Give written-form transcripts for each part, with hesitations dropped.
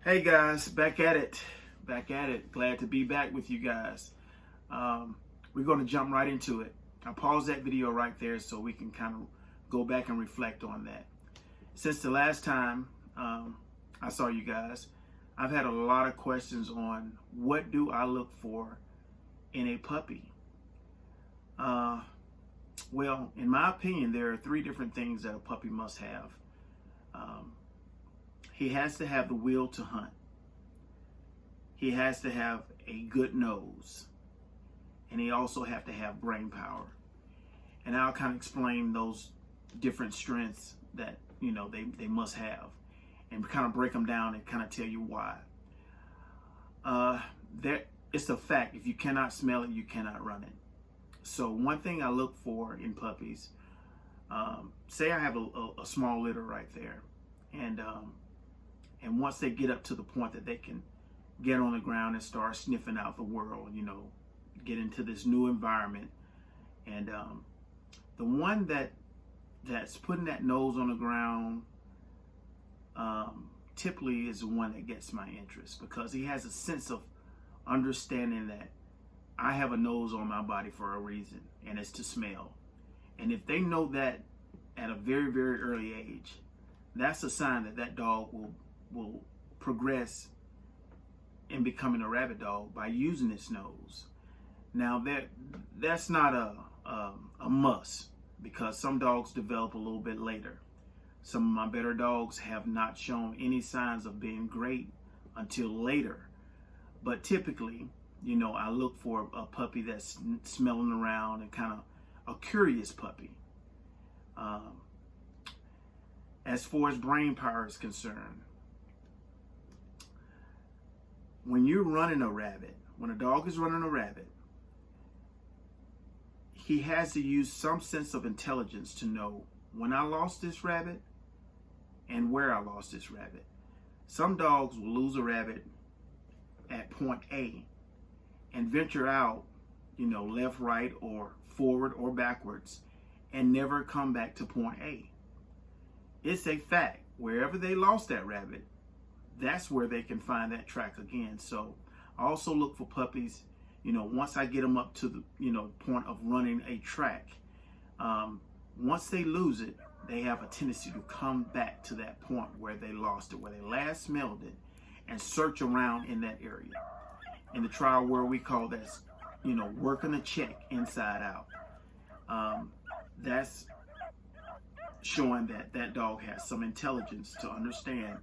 Hey guys, back at it. Glad to be back with you guys. We're going to jump right into it. I paused that video right there so we can kind of go back and reflect on that. Since the last time I saw you guys, I've had a lot of questions on what do I look for in a puppy. Well, in my opinion, there are three different things that a puppy must have. He has to have the will to hunt. He has to have a good nose. And he also have to have brain power. And I'll kind of explain those different strengths that, they must have. And kind of break them down and kind of tell you why. It's a fact. If you cannot smell it, you cannot run it. So one thing I look for in puppies, say I have a small litter right there. And once they get up to the point that they can get on the ground and start sniffing out the world, get into this new environment. And the one that's putting that nose on the ground typically is the one that gets my interest, because he has a sense of understanding that I have a nose on my body for a reason, and it's to smell. And if they know that at a very, very early age, that's a sign that that dog will progress in becoming a rabbit dog by using its nose. Now that's not a must, because some dogs develop a little bit later. Some of my better dogs have not shown any signs of being great until later. But typically, I look for a puppy that's smelling around and kind of a curious puppy. As far as brain power is concerned, when you're running a rabbit, when a dog is running a rabbit, he has to use some sense of intelligence to know when I lost this rabbit and where I lost this rabbit. Some dogs will lose a rabbit at point A and venture out, left, right, or forward or backwards, and never come back to point A. It's a fact. Wherever they lost that rabbit, that's where they can find that track again. So I also look for puppies, once I get them up to the, point of running a track, once they lose it, they have a tendency to come back to that point where they lost it, where they last smelled it, and search around in that area. In the trial word, we call that, working a check inside out. That's showing that that dog has some intelligence to understand,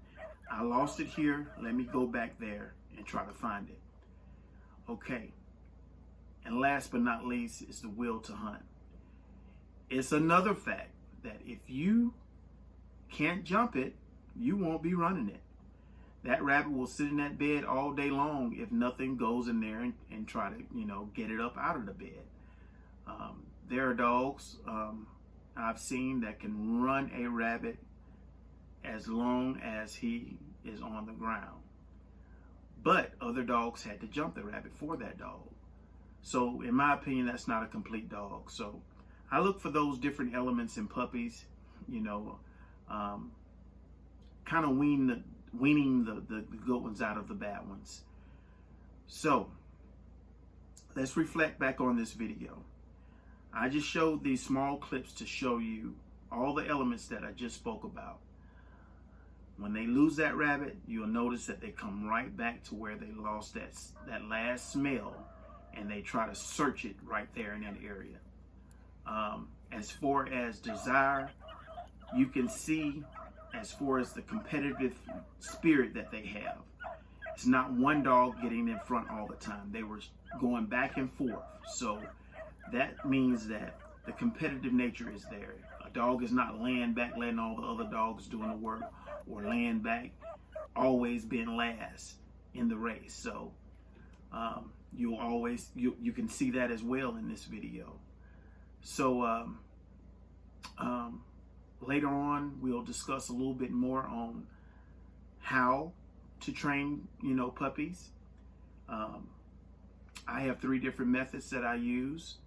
I lost it here, let me go back there and try to find it. Okay. And last but not least is the will to hunt. It's another fact that if you can't jump it, you won't be running it. That rabbit will sit in that bed all day long if nothing goes in there and try to, get it up out of the bed. There are dogs I've seen that can run a rabbit as long as he is on the ground. But other dogs had to jump the rabbit for that dog. So in my opinion, that's not a complete dog. So I look for those different elements in puppies, kind of weaning the good ones out of the bad ones. So let's reflect back on this video. I just showed these small clips to show you all the elements that I just spoke about. When they lose that rabbit, you'll notice that they come right back to where they lost that last smell, and they try to search it right there in that area. As far as desire, you can see as far as the competitive spirit that they have. It's not one dog getting in front all the time. They were going back and forth. So that means that the competitive nature is there. A dog is not laying back, letting all the other dogs doing the work, or laying back, always being last in the race. So you can see that as well in this video. So later on, we'll discuss a little bit more on how to train, puppies. I have 3 different methods that I use.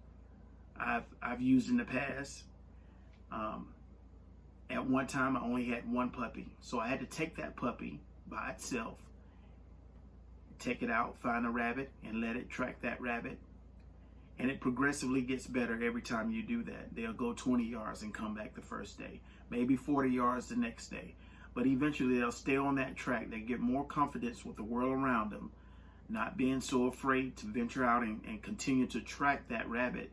I've used in the past. At one time, I only had one puppy, so I had to take that puppy by itself take it out, find a rabbit, and let it track that rabbit. And it progressively gets better every time you do that. They'll go 20 yards and come back the first day, maybe 40 yards the next day. But eventually they'll stay on that track. They get more confidence with the world around them, not being so afraid to venture out and continue to track that rabbit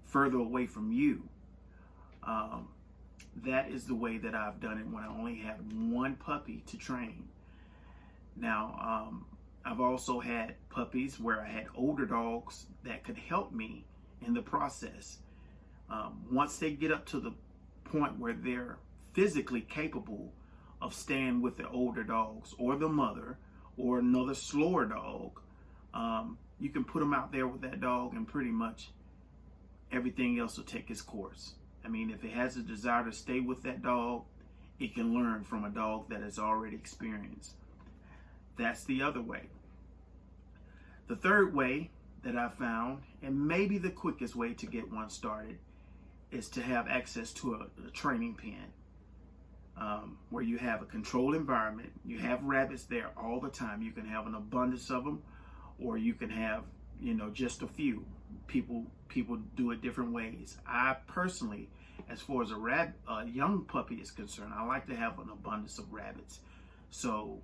further away from you. That is the way that I've done it when I only had one puppy to train. Now, I've also had puppies where I had older dogs that could help me in the process. Once they get up to the point where they're physically capable of staying with the older dogs or the mother or another slower dog, you can put them out there with that dog and pretty much everything else will take its course. I mean, if it has a desire to stay with that dog, it can learn from a dog that has already experienced. That's the other way. The third way that I found, and maybe the quickest way to get one started, is to have access to a training pen, where you have a controlled environment. You have rabbits there all the time. You can have an abundance of them, or you can have, just a few. People do it different ways. I personally, as far as a young puppy is concerned, I like to have an abundance of rabbits. So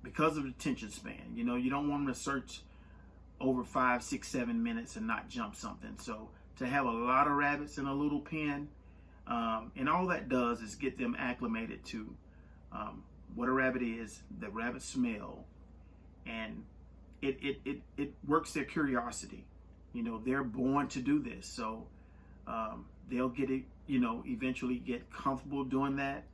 because of the attention span, you don't want them to search over 5, 6, 7 minutes and not jump something. So to have a lot of rabbits in a little pen, and all that does is get them acclimated to what a rabbit is, the rabbit smell, and it works their curiosity. They're born to do this, so they'll get it, eventually get comfortable doing that,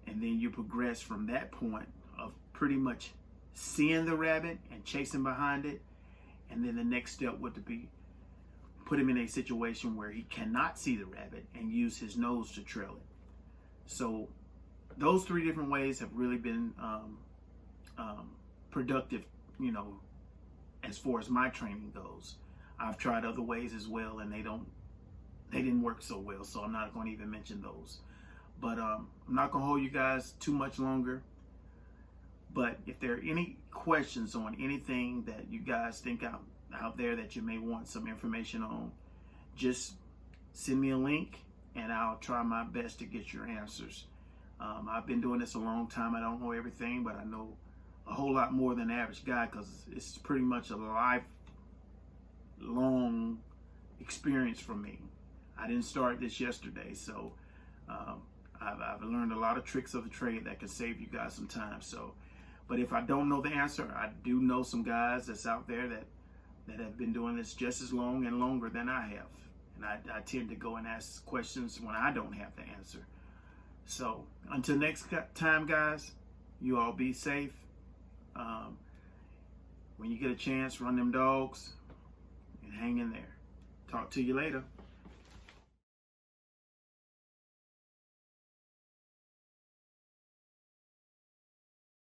and then you progress from that point of pretty much seeing the rabbit and chasing behind it, and then the next step would be put him in a situation where he cannot see the rabbit and use his nose to trail it. So those 3 different ways have really been productive, as far as my training goes. I've tried other ways as well, and they didn't work so well, so I'm not going to even mention those. But I'm not going to hold you guys too much longer. But if there are any questions on anything that you guys think out there that you may want some information on, just send me a link and I'll try my best to get your answers. I've been doing this a long time. I don't know everything, but I know a whole lot more than the average guy, because it's pretty much a lifelong experience for me. I didn't start this yesterday, so I've learned a lot of tricks of the trade that can save you guys some time. So, but if I don't know the answer, I do know some guys that's out there that have been doing this just as long and longer than I have. And I tend to go and ask questions when I don't have the answer. So until next time, guys, you all be safe. When you get a chance, run them dogs and hang in there. Talk to you later.